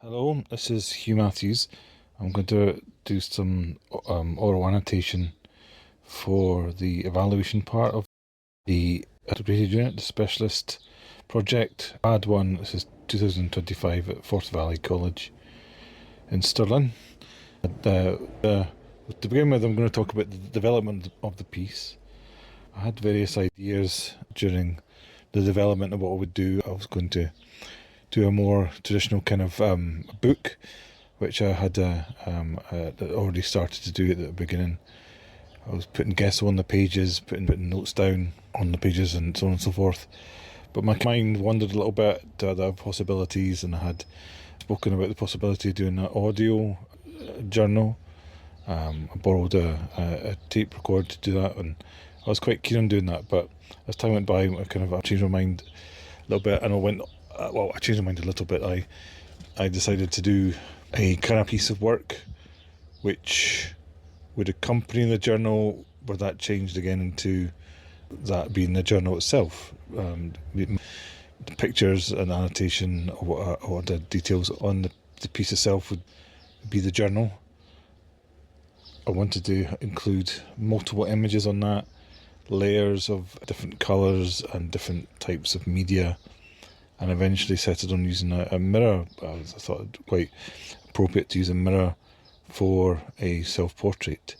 Hello, this is Hugh Matthews. I'm going to do some oral annotation for the evaluation part of the Graded Unit, the specialist project. Bad1, this is 2025 at Forth Valley College in Stirling. To begin with, I'm going to talk about the development of the piece. I had various ideas during the development of what I would do. I was going to do a more traditional kind of book, which I had already started to do at the beginning. I was putting guests on the pages, putting notes down on the pages and so on and so forth. But my mind wandered a little bit to other possibilities, and I had spoken about the possibility of doing an audio journal. I borrowed a tape recorder to do that, and I was quite keen on doing that. But as time went by, I changed my mind a little bit, and I changed my mind a little bit. I decided to do a kind of piece of work which would accompany the journal, where that changed again into that being the journal itself. The pictures and annotation or the details on the piece itself would be the journal. I wanted to include multiple images on that, layers of different colours and different types of media, and eventually settled on using a mirror. I thought it quite appropriate to use a mirror for a self-portrait,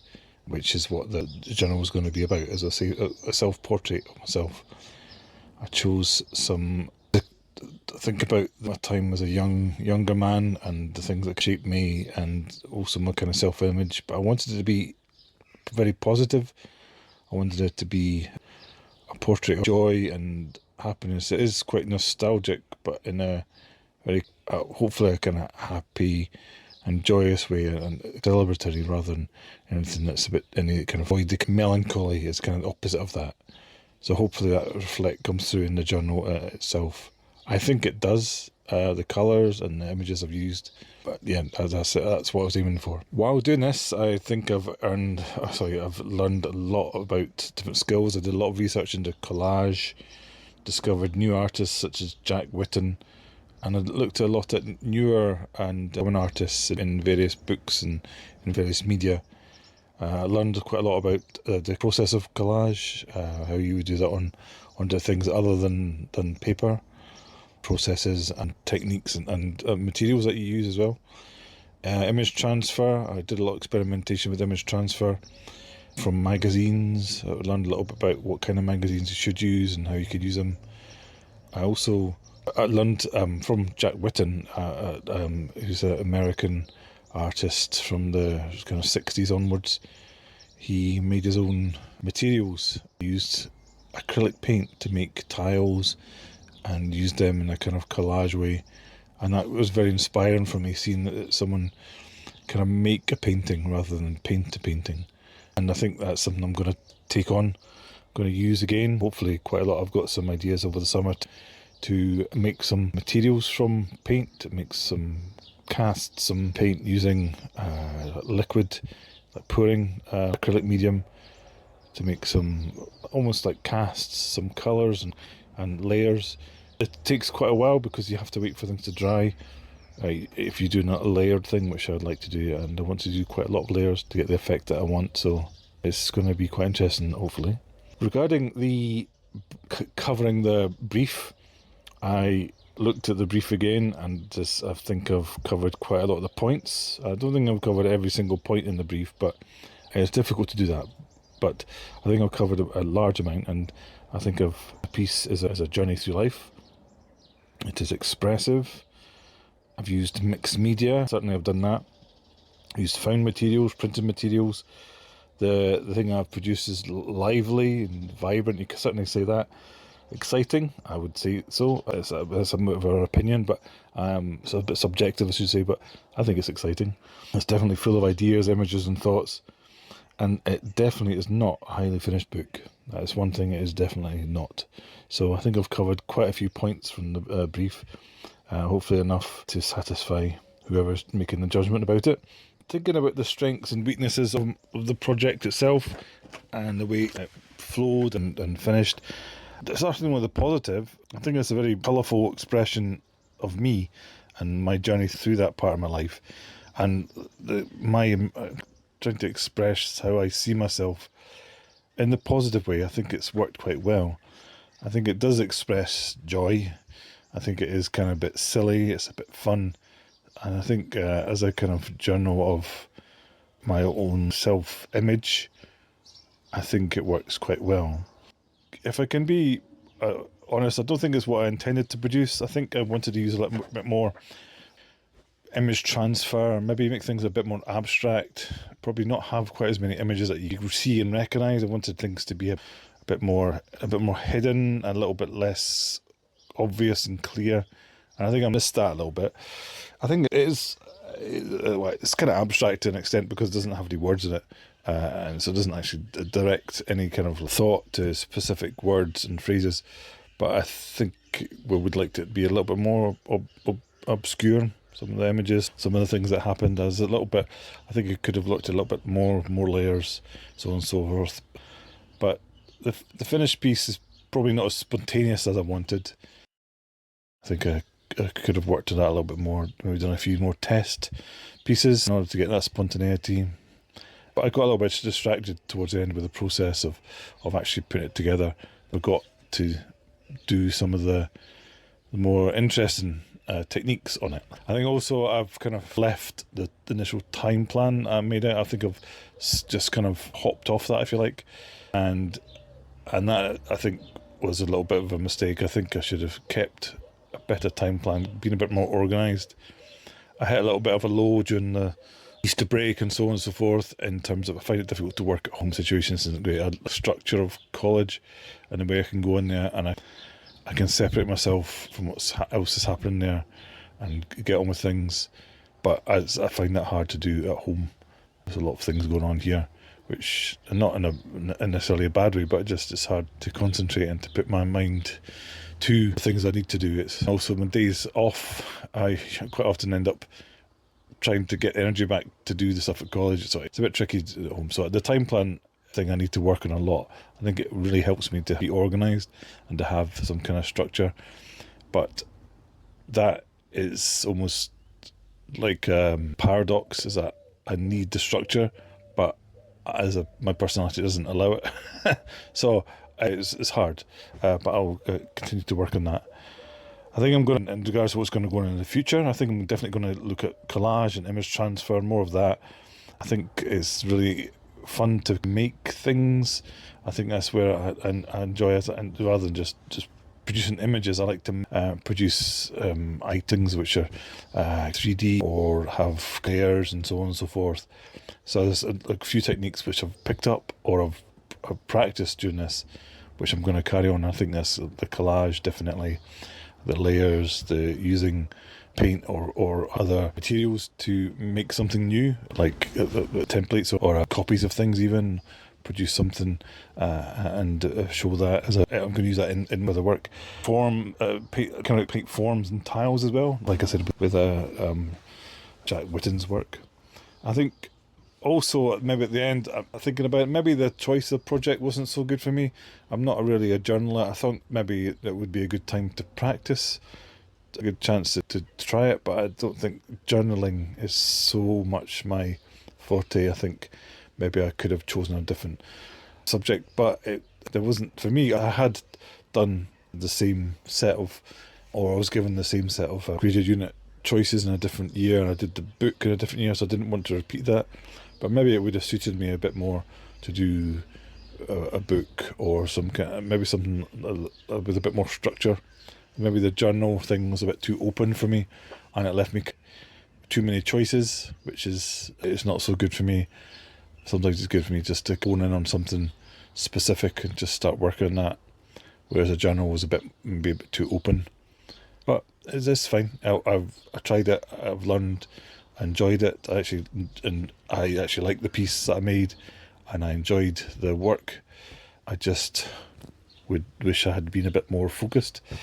which is what the journal was going to be about. As I say, a self-portrait of myself. I chose some to think about my time as a younger man and the things that shaped me, and also my kind of self-image. But I wanted it to be very positive. I wanted it to be a portrait of joy and happiness. It is quite nostalgic, but in a very hopefully a kind of happy and joyous way, and celebratory, rather than anything that's a bit any kind of void. Melancholy is kind of the opposite of that. So hopefully that comes through in the journal itself. I think it does. The colours and the images I've used, but yeah, as I said, that's what I was aiming for. While doing this, I think I've learned a lot about different skills. I did a lot of research into collage, discovered new artists such as Jack Whitten, and I looked a lot at newer and women artists in various books and in various media. I learned quite a lot about the process of collage, how you would do that onto things other than paper, processes and techniques and materials that you use as well. Image transfer, I did a lot of experimentation with image transfer from magazines. I learned a little bit about what kind of magazines you should use and how you could use them. I learned from Jack Whitten, who's an American artist from the kind of 60s onwards. He made his own materials. He used acrylic paint to make tiles and used them in a kind of collage way. And that was very inspiring for me, seeing that someone kind of make a painting rather than paint a painting. And I think that's something I'm going to take on, going to use again, hopefully quite a lot. I've got some ideas over the summer to make some materials from paint, make some cast some paint using liquid, like pouring acrylic medium, to make some almost like casts, some colours and layers. It takes quite a while because you have to wait for things to dry. If you're doing a layered thing, which I would like to do, and I want to do quite a lot of layers to get the effect that I want, so it's going to be quite interesting, hopefully. Regarding the covering the brief, I looked at the brief again, and I think I've covered quite a lot of the points. I don't think I've covered every single point in the brief, but it's difficult to do that. But I think I've covered a large amount, and I think of a piece as a journey through life. It is expressive. I've used mixed media, certainly I've done that. I've used found materials, printed materials. The thing I've produced is lively and vibrant, you can certainly say that. Exciting, I would say so. It's a bit of our opinion, but it's a bit subjective, I should say, but I think it's exciting. It's definitely full of ideas, images and thoughts, and it definitely is not a highly finished book. That is one thing it is definitely not. So I think I've covered quite a few points from the brief, hopefully enough to satisfy whoever's making the judgment about it. Thinking about the strengths and weaknesses of the project itself and the way it flowed and finished, starting with the positive, I think it's a very colourful expression of me and my journey through that part of my life, and my trying to express how I see myself in the positive way. I think it's worked quite well. I think it does express joy. I think it is kind of a bit silly, it's a bit fun, and I think as a kind of journal of my own self-image, I think it works quite well. If I can be honest, I don't think it's what I intended to produce. I think I wanted to use a little bit more image transfer, maybe make things a bit more abstract, probably not have quite as many images that you see and recognise. I wanted things to be a bit more hidden, a little bit less obvious and clear, and I think I missed that a little bit. I think it is it's kind of abstract to an extent because it doesn't have any words in it, and so it doesn't actually direct any kind of thought to specific words and phrases, but I think we would like to be a little bit more obscure. Some of the images, some of the things that happened, as a little bit, I think it could have looked a little bit more layers, so on and so forth. But the finished piece is probably not as spontaneous as I wanted. I think I could have worked on that a little bit more, maybe done a few more test pieces in order to get that spontaneity. But I got a little bit distracted towards the end with the process of actually putting it together. I got to do some of the more interesting techniques on it. I think also I've kind of left the initial time plan I made out. I think I've just kind of hopped off that, if you like, and that I think was a little bit of a mistake. I think I should have kept a better time plan, been a bit more organised. I hit a little bit of a low during the Easter break and so on and so forth, in terms of I find it difficult to work at home situations. Isn't great. A structure of college and the way I can go in there, and I can separate myself from what else is happening there and get on with things. But I find that hard to do at home. There's a lot of things going on here, which are not in necessarily a bad way, but it's hard to concentrate and to put my mind to things I need to do. It's also when days off, I quite often end up trying to get energy back to do the stuff at college, so it's a bit tricky at home. So the time plan thing I need to work on a lot. I think it really helps me to be organised and to have some kind of structure, but that is almost like paradox, is that I need the structure, but my personality doesn't allow it. So it's hard, but I'll continue to work on that. I think I'm going, in regards to what's going to go on in the future, I think I'm definitely going to look at collage and image transfer, more of that. I think it's really fun to make things. I think that's where I enjoy it, and rather than just producing images, I like to produce items which are 3D or have layers and so on and so forth. So there's a few techniques which I've picked up or I've practiced during this, which I'm going to carry on. I think that's the collage, definitely, the layers, the using paint or other materials to make something new, like the templates or copies of things, even produce something and show that as I'm going to use that in other work. Kind of paint forms and tiles as well, like I said with Jack Whitten's work. I think also maybe at the end I'm thinking about maybe the choice of project wasn't so good for me. I'm not really a journaler. I thought maybe it would be a good time to practice, a good chance to try it, but I don't think journaling is so much my forte. I think maybe I could have chosen a different subject, but there wasn't, for me. I had done the same set of, or I was given the same set of graded unit choices in a different year, and I did the book in a different year, so I didn't want to repeat that. But maybe it would have suited me a bit more to do a book or some kind, maybe something with a bit more structure. Maybe the journal thing was a bit too open for me, and it left me too many choices, which it's not so good for me. Sometimes it's good for me just to hone in on something specific and just start working on that, whereas a journal was maybe a bit too open. But it's fine. I tried it. I've learned. I enjoyed it. I actually liked the piece that I made, and I enjoyed the work. I just would wish I had been a bit more focused, a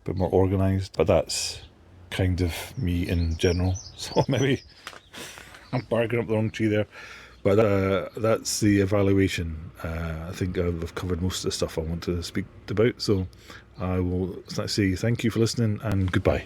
bit more organised. But that's kind of me in general. So maybe I'm barking up the wrong tree there. But that's the evaluation. I think I've covered most of the stuff I want to speak about. So I will say thank you for listening and goodbye.